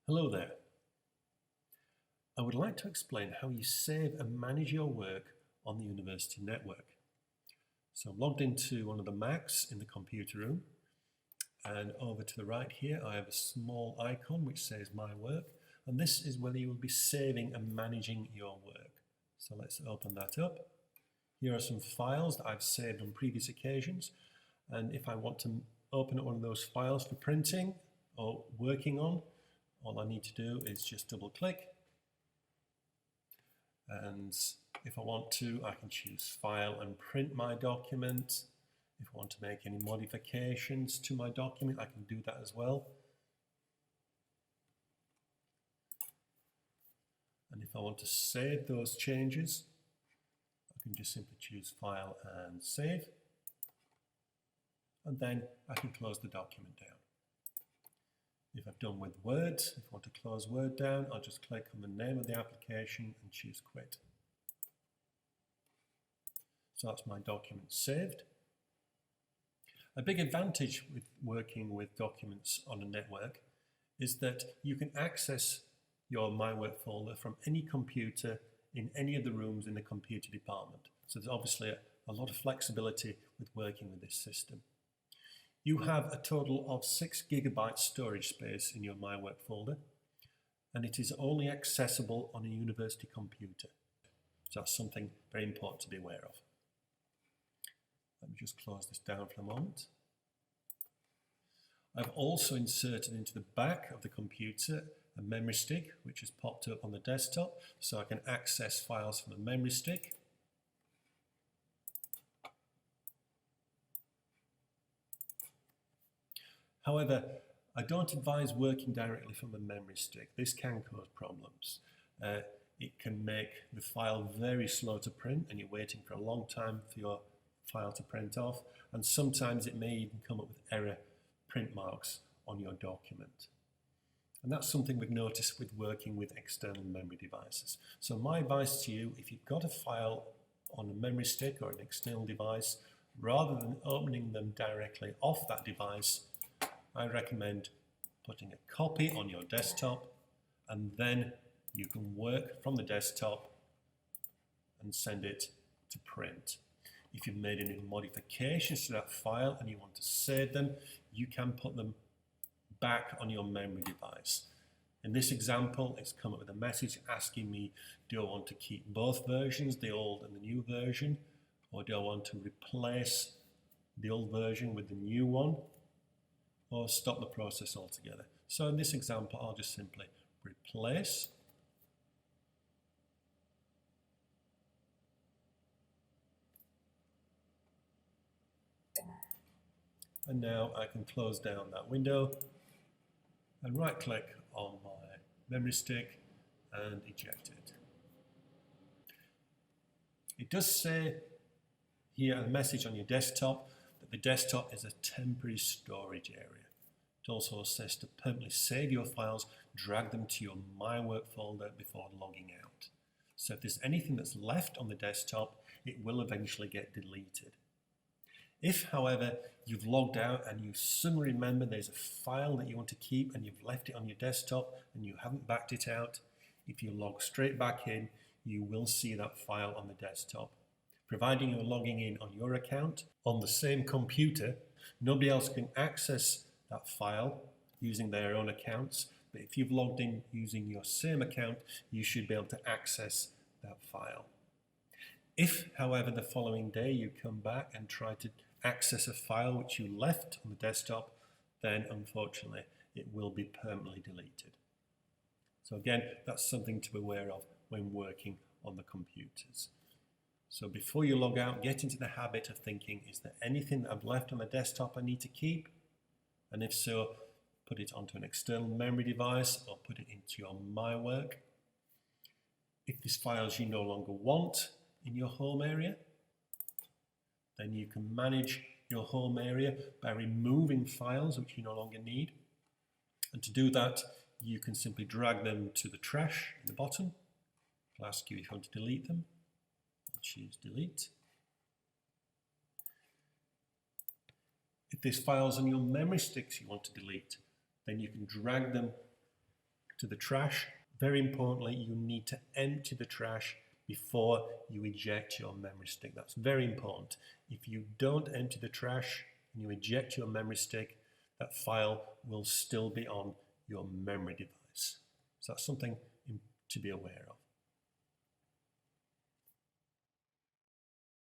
Hello there. I would like to explain how you save and manage your work on the university network. So I'm logged into one of the Macs in the computer room, and over to the right here I have a small icon which says My Work, and this is where you will be saving and managing your work. So let's open that up. Here are some files that I've saved on previous occasions, and if I want to open up one of those files for printing or working on, all I need to do is just double click, and if I want to, I can choose File and print my document. If I want to make any modifications to my document, I can do that as well. And if I want to save those changes, I can just simply choose File and Save, and then I can close the document down. If I've done with Word, if I want to close Word down, I'll just click on the name of the application and choose Quit. So that's my document saved. A big advantage with working with documents on a network is that you can access your My Work folder from any computer in any of the rooms in the computer department. So there's obviously a lot of flexibility with working with this system. You have a total of 6 GB storage space in your My Work folder, and it is only accessible on a university computer. So that's something very important to be aware of. Let me just close this down for a moment. I've also inserted into the back of the computer a memory stick, which has popped up on the desktop, so I can access files from the memory stick. However, I don't advise working directly from a memory stick. This can cause problems. It can make the file very slow to print, and you're waiting for a long time for your file to print off, and sometimes it may even come up with error print marks on your document. And that's something we've noticed with working with external memory devices. So my advice to you, if you've got a file on a memory stick or an external device, rather than opening them directly off that device, I recommend putting a copy on your desktop, and then you can work from the desktop and send it to print. If you've made any modifications to that file and you want to save them, you can put them back on your memory device. In this example, it's come up with a message asking me, do I want to keep both versions, the old and the new version, or do I want to replace the old version with the new one, or stop the process altogether? So in this example, I'll just simply replace. And now I can close down that window and right click on my memory stick and eject it. It does say here a message on your desktop that the desktop is a temporary storage area. It also says to permanently save your files, drag them to your My Work folder before logging out. So if there's anything that's left on the desktop, it will eventually get deleted. If, however, you've logged out and you suddenly remember there's a file that you want to keep and you've left it on your desktop and you haven't backed it out, if you log straight back in, you will see that file on the desktop. Providing you're logging in on your account on the same computer, nobody else can access that file using their own accounts, but if you've logged in using your same account, you should be able to access that file. If, however, the following day you come back and try to access a file which you left on the desktop, then unfortunately it will be permanently deleted. So again, that's something to be aware of when working on the computers. So before you log out, get into the habit of thinking, is there anything that I've left on the desktop I need to keep? And if so, put it onto an external memory device or put it into your My Work. If there's files you no longer want in your home area, then you can manage your home area by removing files which you no longer need. And to do that, you can simply drag them to the trash at the bottom. I'll ask you if you want to delete them. I'll choose delete. If there's files on your memory sticks you want to delete, then you can drag them to the trash. Very importantly, you need to empty the trash before you eject your memory stick. That's very important. If you don't empty the trash and you eject your memory stick, that file will still be on your memory device. So that's something to be aware of.